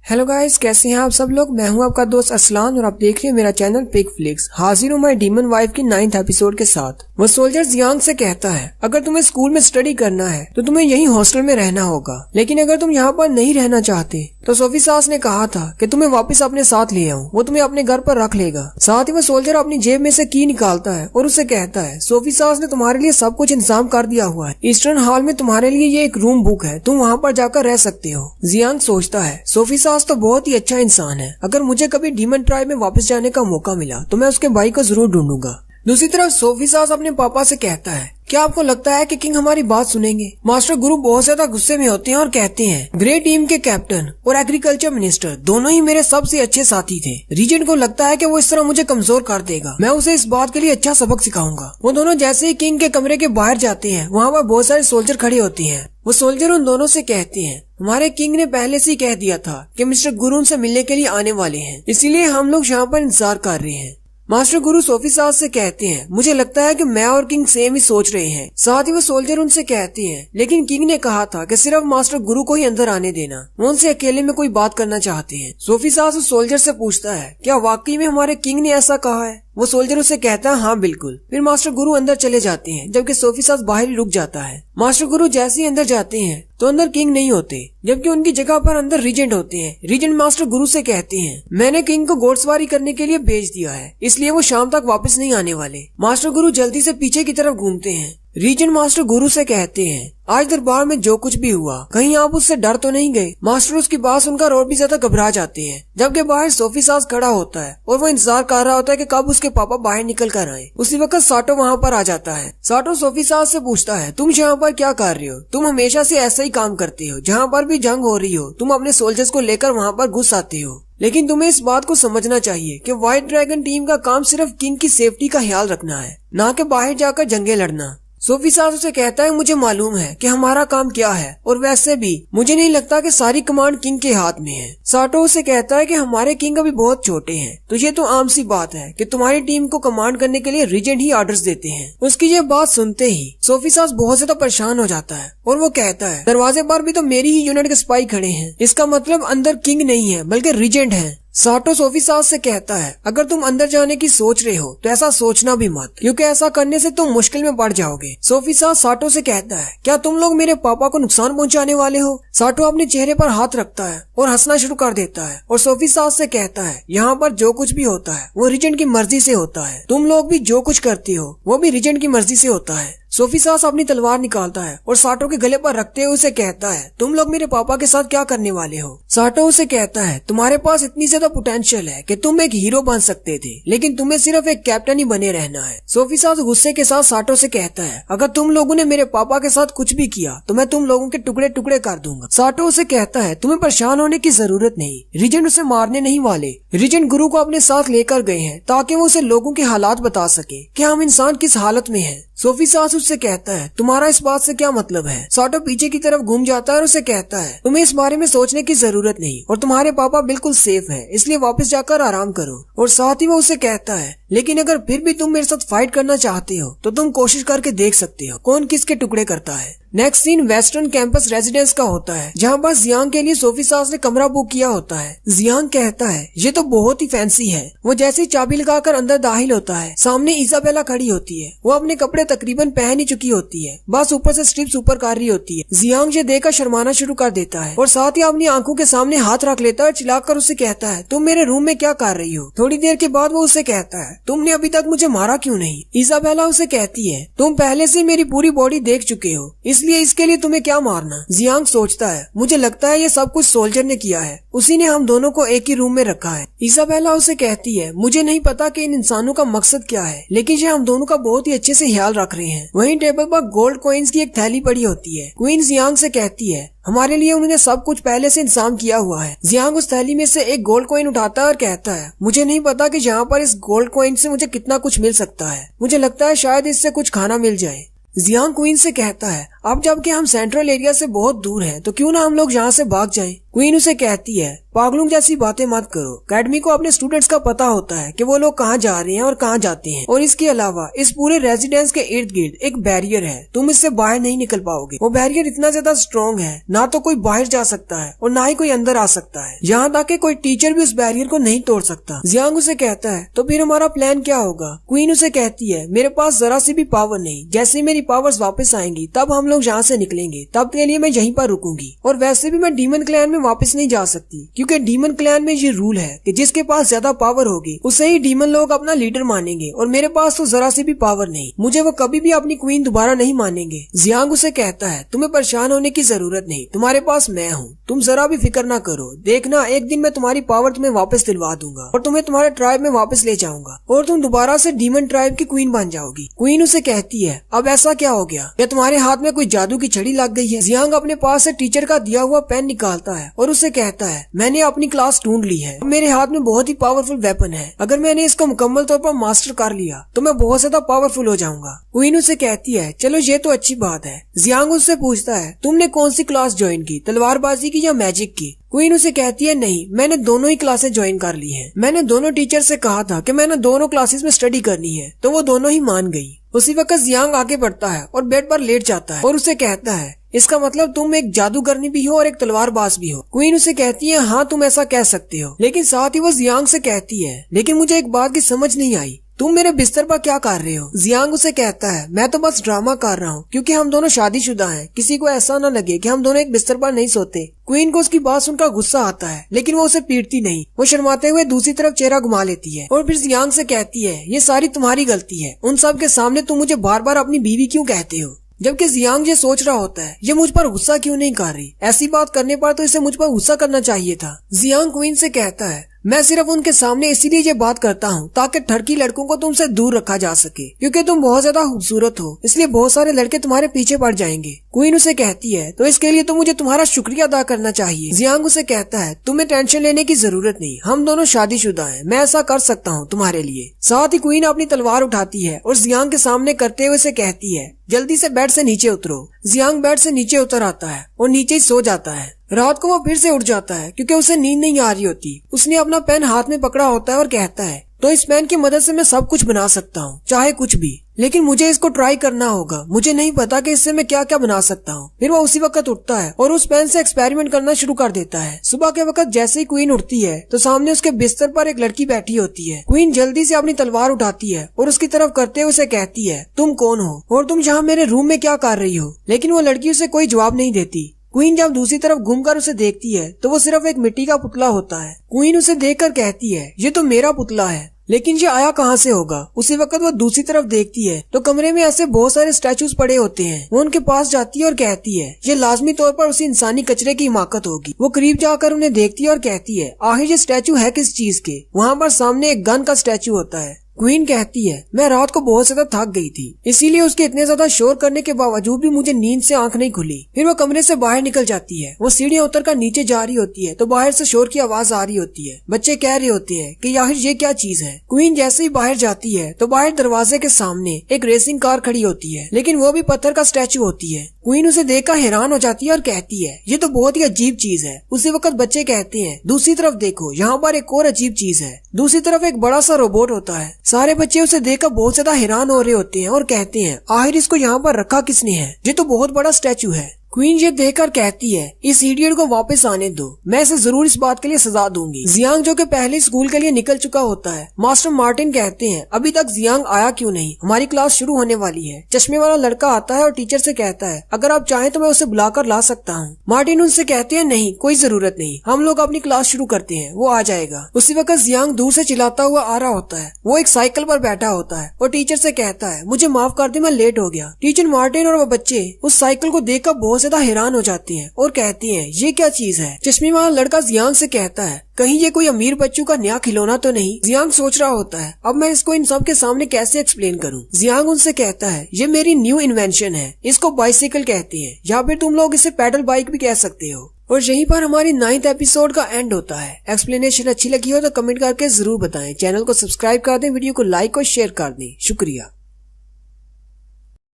Hello guys, कैसे हैं आप सब लोग। मैं हूं आपका दोस्त असलान और आप देख रहे हैं मेरा चैनल पिक फ्लिक्स। हाजिर हूं मैं डीमन वाइफ की 9th एपिसोड के साथ। वो सोल्जर जियांग से कहता है, अगर तुम्हें स्कूल में स्टडी करना है तो तुम्हें यही हॉस्टल में रहना होगा, लेकिन अगर तुम यहाँ पर नहीं रहना चाहते तो सोफी सास ने कहा था कि तुम्हें वापस अपने साथ ले आऊं, वो तुम्हें अपने घर पर रख लेगा। साथ ही वो सोल्जर अपनी जेब में से की निकालता है और उसे कहता है, सोफी सास ने तुम्हारे लिए सब कुछ इंतजाम कर दिया हुआ है। ईस्टर्न हॉल में तुम्हारे लिए ये एक रूम बुक है, तुम वहाँ पर जाकर रह सकते हो। जियांग सोचता है, सोफी सास तो बहुत ही अच्छा इंसान है, अगर मुझे कभी डीमन ट्राइब में वापस जाने का मौका मिला तो मैं उसके भाई को जरूर ढूंढूंगा। दूसरी तरफ सोफी सास अपने पापा से कहता है, क्या आपको लगता है कि किंग हमारी बात सुनेंगे। मास्टर गुरु बहुत ज्यादा गुस्से में होते हैं और कहते हैं, ग्रे टीम के कैप्टन और एग्रीकल्चर मिनिस्टर दोनों ही मेरे सबसे अच्छे साथी थे। रीजेंट को लगता है कि वो इस तरह मुझे कमजोर कर देगा, मैं उसे इस बात के लिए अच्छा सबक सिखाऊंगा। वो दोनों जैसे ही किंग के कमरे के बाहर जाते हैं, वहाँ पर बहुत सारे सोल्जर खड़े होते हैं। वो सोल्जर उन दोनों से कहते हैं, हमारे किंग ने पहले से ही कह दिया था कि मिस्टर गुरु उनसे मिलने के लिए आने वाले हैं, इसीलिए हम लोग यहाँ पर इंतजार कर रहे हैं। मास्टर गुरु सोफी सास से कहते हैं, मुझे लगता है कि मैं और किंग सेम ही सोच रहे हैं। साथ ही वो सोल्जर उनसे कहते हैं, लेकिन किंग ने कहा था कि सिर्फ मास्टर गुरु को ही अंदर आने देना, वो उनसे अकेले में कोई बात करना चाहते हैं। सोफी सास उस सोल्जर से पूछता है, क्या वाकई में हमारे किंग ने ऐसा कहा है। वो सोल्जर उसे कहता है, हाँ बिल्कुल। फिर मास्टर गुरु अंदर चले जाते हैं, जबकि सोफी सास बाहर ही रुक जाता है। मास्टर गुरु जैसे ही अंदर जाते हैं तो अंदर किंग नहीं होते, जबकि उनकी जगह पर अंदर रीजेंट होते हैं। रीजेंट मास्टर गुरु से कहते हैं, मैंने किंग को घोड़सवारी करने के लिए भेज दिया है, इसलिए वो शाम तक वापस नहीं आने वाले। मास्टर गुरु जल्दी से पीछे की तरफ घूमते हैं। रीजेंट मास्टर गुरु से कहते हैं, आज दरबार में जो कुछ भी हुआ, कहीं आप उससे डर तो नहीं गए। मास्टर उसकी बात सुनकर और भी ज्यादा घबरा जाते हैं, जबकि बाहर सोफी सास खड़ा होता है और वो इंतजार कर रहा होता है कि कब उसके पापा बाहर निकल कर आए। उसी वक्त साटो वहाँ पर आ जाता है। साटो सोफी सास से पूछता है, तुम यहाँ पर क्या कर रहे हो। तुम हमेशा से ऐसा ही काम करते हो, जहाँ पर भी जंग हो रही हो तुम अपने सोल्जर्स को लेकर वहाँ पर घुस आते हो। लेकिन तुम्हें इस बात को समझना चाहिए कि व्हाइट ड्रैगन टीम का काम सिर्फ किंग की सेफ्टी का ख्याल रखना है, ना कि बाहर जाकर जंगे लड़ना। सोफी सास उसे कहता है, मुझे मालूम है कि हमारा काम क्या है, और वैसे भी मुझे नहीं लगता कि सारी कमांड किंग के हाथ में है। साटो उसे कहता है कि हमारे किंग अभी बहुत छोटे हैं, तो ये तो आम सी बात है कि तुम्हारी टीम को कमांड करने के लिए रीजेंट ही ऑर्डर्स देते हैं। उसकी ये बात सुनते ही सोफी सास बहुत ज्यादा परेशान हो जाता है और वो कहता है, दरवाजे पर भी तो मेरी ही यूनिट के स्पाई खड़े हैं, इसका मतलब अंदर किंग नहीं है बल्कि रीजेंट है। साटो सोफी सास से कहता है, अगर तुम अंदर जाने की सोच रहे हो तो ऐसा सोचना भी मत, क्योंकि ऐसा करने से तुम मुश्किल में पड़ जाओगे। सोफी सास साटो से कहता है, क्या तुम लोग मेरे पापा को नुकसान पहुंचाने वाले हो। साटो अपने चेहरे पर हाथ रखता है और हंसना शुरू कर देता है और सोफी सास से कहता है, यहाँ पर जो कुछ भी होता है वो रीजेंट की मर्जी से होता है, तुम लोग भी जो कुछ करती हो वो भी रीजेंट की मर्जी से होता है। सोफी सास अपनी तलवार निकालता है और साटो के गले पर रखते हुए उसे कहता है, तुम लोग मेरे पापा के साथ क्या करने वाले हो। साटो उसे कहता है, तुम्हारे पास इतनी ज्यादा पोटेंशियल है कि तुम एक हीरो बन सकते थे, लेकिन तुम्हें सिर्फ एक कैप्टन ही बने रहना है। सोफी सास गुस्से के साथ साटो से कहता है, अगर तुम लोगों ने मेरे पापा के साथ कुछ भी किया तो मैं तुम लोगों के टुकड़े टुकड़े कर दूंगा। साटो उसे कहता है, तुम्हें परेशान होने की जरूरत नहीं, रीजेंट उसे मारने नहीं वाले। रीजेंट गुरु को अपने साथ लेकर गए हैं ताकि वो उसे लोगों के हालात बता सके कि हम इंसान किस हालत में है। सोफी सास उससे कहता है, तुम्हारा इस बात से क्या मतलब है। साटो पीछे की तरफ घूम जाता है और उसे कहता है, तुम्हें इस बारे में सोचने की जरूरत नहीं और तुम्हारे पापा बिल्कुल सेफ है, इसलिए वापस जाकर आराम करो। और साथ ही वो उसे कहता है, लेकिन अगर फिर भी तुम मेरे साथ फाइट करना चाहते हो तो तुम कोशिश करके देख सकते हो कौन किसके टुकड़े करता है। Next scene western campus residence का होता है, जहाँ पर जियांग के लिए सोफी सास ने कमरा बुक किया होता है। जियांग कहता है, ये तो बहुत ही फैंसी है। वो जैसे ही चाबी लगाकर अंदर दाखिल होता है, सामने इजाबेला खड़ी होती है। वो अपने कपड़े तकरीबन पहन ही चुकी होती है, बस ऊपर से स्ट्रिप्स ऊपर कर रही होती है। जियांग ये देखकर शर्माना शुरू कर देता है और साथ ही अपनी आंखों के सामने हाथ रख लेता है और चिल्लाकर उसे कहता है, तुम मेरे रूम में क्या कर रही हो। थोड़ी देर के बाद वो उसे कहता है, तुमने अभी तक मुझे मारा क्यों नहीं। इजाबेला उसे कहती है, तुम पहले से मेरी पूरी बॉडी देख चुके हो, इसलिए इसके लिए तुम्हें क्या मारना। जियांग सोचता है, मुझे लगता है ये सब कुछ सोल्जर ने किया है, उसी ने हम दोनों को एक ही रूम में रखा है। इजाबेला उसे कहती है, मुझे नहीं पता कि इन इंसानों का मकसद क्या है, लेकिन ये हम दोनों का बहुत ही अच्छे से ख्याल रख रहे हैं। वहीं टेबल पर गोल्ड कॉइन्स की एक थैली पड़ी होती है। क्वीन जियांग से कहती है, हमारे लिए उन्होंने सब कुछ पहले से इंतजाम किया हुआ है। जियांग उस थैली में से एक गोल्ड कॉइन उठाता है और कहता है, मुझे नहीं पता कि यहाँ पर इस गोल्ड कॉइन से मुझे कितना कुछ मिल सकता है, मुझे लगता है शायद इससे कुछ खाना मिल जाए। जियांग क्वीन से कहता है, अब जबकि हम सेंट्रल एरिया से बहुत दूर हैं, तो क्यों ना हम लोग यहाँ से भाग जाएं। क्वीन उसे कहती है, पागलों जैसी बातें मत करो। अकेडमी को अपने स्टूडेंट्स का पता होता है कि वो लोग कहाँ जा रहे हैं और कहाँ जाते हैं, और इसके अलावा इस पूरे रेजिडेंस के इर्द गिर्द एक बैरियर है, तुम इससे बाहर नहीं निकल पाओगे। वो बैरियर इतना ज्यादा स्ट्रॉन्ग है, ना तो कोई बाहर जा सकता है और ना ही कोई अंदर आ सकता है। यहाँ तक कि कोई टीचर भी उस बैरियर को नहीं तोड़ सकता। जियांग उसे कहता है, तो फिर हमारा प्लान क्या होगा? क्वीन उसे कहती है, मेरे पास जरा सी भी पावर नहीं, जैसे मेरी पावर्स वापस आएंगी तब हम लोग यहाँ से निकलेंगे, तब के लिए मैं यहीं पर रुकूंगी। और वैसे भी मैं डीमन क्लैन में वापस नहीं जा सकती, क्योंकि डीमन क्लैन में ये रूल है कि जिसके पास ज्यादा पावर होगी उसे ही डीमन लोग अपना लीडर मानेंगे, और मेरे पास तो जरा सी भी पावर नहीं, मुझे वो कभी भी अपनी क्वीन दोबारा नहीं मानेंगे। जियांग उसे कहता है, तुम्हें परेशान होने की जरूरत नहीं, तुम्हारे पास मैं हूँ, तुम जरा भी फिक्र ना करो। देखना, एक दिन मैं तुम्हारी पावर तुम्हें वापस दिलवा दूंगा और तुम्हें तुम्हारे ट्राइब में वापस ले जाऊंगा और तुम दोबारा से डीमन ट्राइब की क्वीन बन जाओगी। क्वीन उसे कहती है, अब ऐसा क्या हो गया? क्या तुम्हारे हाथ में कोई जादू की छड़ी लग गई है? जियांग अपने पास से टीचर का दिया हुआ पेन निकालता है और उसे कहता है, मैंने अपनी क्लास ढूंढ ली है, मेरे हाथ में बहुत ही पावरफुल वेपन है, अगर मैंने इसको मुकम्मल तौर पर मास्टर कर लिया तो मैं बहुत ज्यादा पावरफुल हो जाऊंगा। क्वीन उसे कहती है, चलो ये तो अच्छी बात है। जियांग उससे पूछता है, तुमने कौन सी क्लास ज्वाइन की, तलवारबाजी की या मैजिक की? क्वीन उसे कहती है, नहीं, मैंने दोनों ही क्लासेस ज्वाइन कर ली हैं। मैंने दोनों टीचर से कहा था कि मैंने दोनों क्लासेस में स्टडी करनी है, तो वो दोनों ही मान गई। उसी वक्त जियांग आगे बढ़ता है और बेड पर लेट जाता है और उसे कहता है, इसका मतलब तुम एक जादूगरनी भी हो और एक तलवारबाज भी हो। क्वीन उसे कहती है, हाँ तुम ऐसा कह सकते हो, लेकिन साथ ही वो जियांग से कहती है, लेकिन मुझे एक बात की समझ नहीं आई, तुम मेरे बिस्तर पर क्या कर रहे हो? जियांग उसे कहता है, मैं तो बस ड्रामा कर रहा हूँ, क्योंकि हम दोनों शादीशुदा हैं, किसी को ऐसा न लगे कि हम दोनों एक बिस्तर पर नहीं सोते। क्वीन को उसकी बात सुनकर गुस्सा आता है, लेकिन वो उसे पीटती नहीं, वो शर्माते हुए दूसरी तरफ चेहरा घुमा लेती है और फिर जियांग से कहती है, ये सारी तुम्हारी गलती है, उन सब के सामने तुम मुझे बार बार अपनी बीवी क्यों कहते हो? जबकि जियांग ये सोच रहा होता है, ये मुझ पर गुस्सा क्यों नहीं कर रही? ऐसी बात करने पर तो इसे मुझ पर गुस्सा करना चाहिए था। जियांग क्वीन से कहता है, मैं सिर्फ उनके सामने इसीलिए ये बात करता हूँ ताकि ठरकी लड़कों को तुमसे दूर रखा जा सके, क्योंकि तुम बहुत ज्यादा खूबसूरत हो, इसलिए बहुत सारे लड़के तुम्हारे पीछे पड़ जाएंगे। क्वीन उसे कहती है, तो इसके लिए तो मुझे तुम्हारा शुक्रिया अदा करना चाहिए। जियांग उसे कहता है, तुम्हें टेंशन लेने की जरूरत नहीं, हम दोनों शादीशुदा हैं, मैं ऐसा कर सकता हूँ तुम्हारे लिए। साथ ही क्वीन अपनी तलवार उठाती है और जियांग के सामने करते हुए उसे कहती है, जल्दी से बेड से नीचे उतरो। जियांग बेड से नीचे उतर आता है और नीचे ही सो जाता है। रात को वो फिर से उठ जाता है क्योंकि उसे नींद नहीं आ रही होती। उसने अपना पेन हाथ में पकड़ा होता है और कहता है, तो इस पेन की मदद से मैं सब कुछ बना सकता हूँ, चाहे कुछ भी, लेकिन मुझे इसको ट्राई करना होगा, मुझे नहीं पता कि इससे मैं क्या क्या बना सकता हूँ। फिर वो उसी वक्त उठता है और उस पेन से एक्सपेरिमेंट करना शुरू कर देता है। सुबह के वक्त जैसे ही क्वीन उठती है तो सामने उसके बिस्तर पर एक लड़की बैठी होती है। क्वीन जल्दी से अपनी तलवार उठाती है और उसकी तरफ करते हुए उसे कहती है, तुम कौन हो और तुम यहाँ मेरे रूम में क्या कर रही हो? लेकिन वो लड़की उसे कोई जवाब नहीं देती। क्वीन जब दूसरी तरफ घूमकर उसे देखती है तो वो सिर्फ एक मिट्टी का पुतला होता है। क्वीन उसे देखकर कहती है, ये तो मेरा पुतला है, लेकिन ये आया कहाँ से होगा? उसी वक्त वो दूसरी तरफ देखती है तो कमरे में ऐसे बहुत सारे स्टैचूज पड़े होते हैं। वो उनके पास जाती है और कहती है, ये लाजमी तौर पर उसी इंसानी कचरे की हिमाकत होगी। वो करीब जाकर उन्हें देखती है और कहती है, आखिर ये स्टैचू है किस चीज के? वहाँ पर सामने एक गन का स्टैचू होता है। क्वीन कहती है, मैं रात को बहुत ज्यादा थक गई थी, इसीलिए उसके इतने ज्यादा शोर करने के बावजूद भी मुझे नींद से आंख नहीं खुली। फिर वो कमरे से बाहर निकल जाती है। वो सीढ़ियां उतरकर नीचे जा रही होती है तो बाहर से शोर की आवाज आ रही होती है। बच्चे कह रहे होते हैं कि आखिर ये क्या चीज है। क्वीन जैसे ही बाहर जाती है तो बाहर दरवाजे के सामने एक रेसिंग कार खड़ी होती है, लेकिन वो भी पत्थर का स्टैचू होती है। क्वीन उसे देखकर हैरान हो जाती है और कहती है, ये तो बहुत ही अजीब चीज है। उसी वक्त बच्चे कहते हैं, दूसरी तरफ देखो, यहाँ पर एक और अजीब चीज है। दूसरी तरफ एक बड़ा सा रोबोट होता है। सारे बच्चे उसे देखकर बहुत ज्यादा हैरान हो रहे होते हैं और कहते हैं, आखिर इसको यहाँ पर रखा किसने है? ये तो बहुत बड़ा स्टैचू है। क्वीन ये देखकर कहती है, इस इडियट को वापस आने दो, मैं इसे जरूर इस बात के लिए सजा दूंगी। जियांग जो कि पहले स्कूल के लिए निकल चुका होता है, मास्टर मार्टिन कहते हैं, अभी तक जियांग आया क्यों नहीं? हमारी क्लास शुरू होने वाली है। चश्मे वाला लड़का आता है और टीचर से कहता है, अगर आप चाहें तो मैं उसे बुलाकर ला सकता हूँ। मार्टिन उनसे कहते हैं, नहीं, कोई जरूरत नहीं, हम लोग अपनी क्लास शुरू करते हैं, वो आ जाएगा। उसी वक्त जियांग दूर से चिल्लाता हुआ आ रहा होता है। वो एक साइकिल पर बैठा होता है और टीचर से कहता है, मुझे माफ कर दे, मैं लेट हो गया। टीचर, मार्टिन और वो बच्चे उस साइकिल को देखकर बहुत ज्यादा हैरान हो जाती हैं और कहती हैं, ये क्या चीज है? चश्मे वाला लड़का जियांग से कहता है, कहीं ये कोई अमीर बच्चों का नया खिलौना तो नहीं? जियांग सोच रहा होता है, अब मैं इसको इन सब के सामने कैसे एक्सप्लेन करूं? जियांग उनसे कहता है, ये मेरी न्यू इन्वेंशन है, इसको बाइसिकल कहते हैं, या फिर तुम लोग इसे पैडल बाइक भी कह सकते हो। और यहीं पर हमारी 9th एपिसोड का एंड होता है। एक्सप्लेनेशन अच्छी लगी हो तो कमेंट करके जरूर बताएं। चैनल को सब्सक्राइब कर दें, वीडियो को लाइक और शेयर कर दें। शुक्रिया।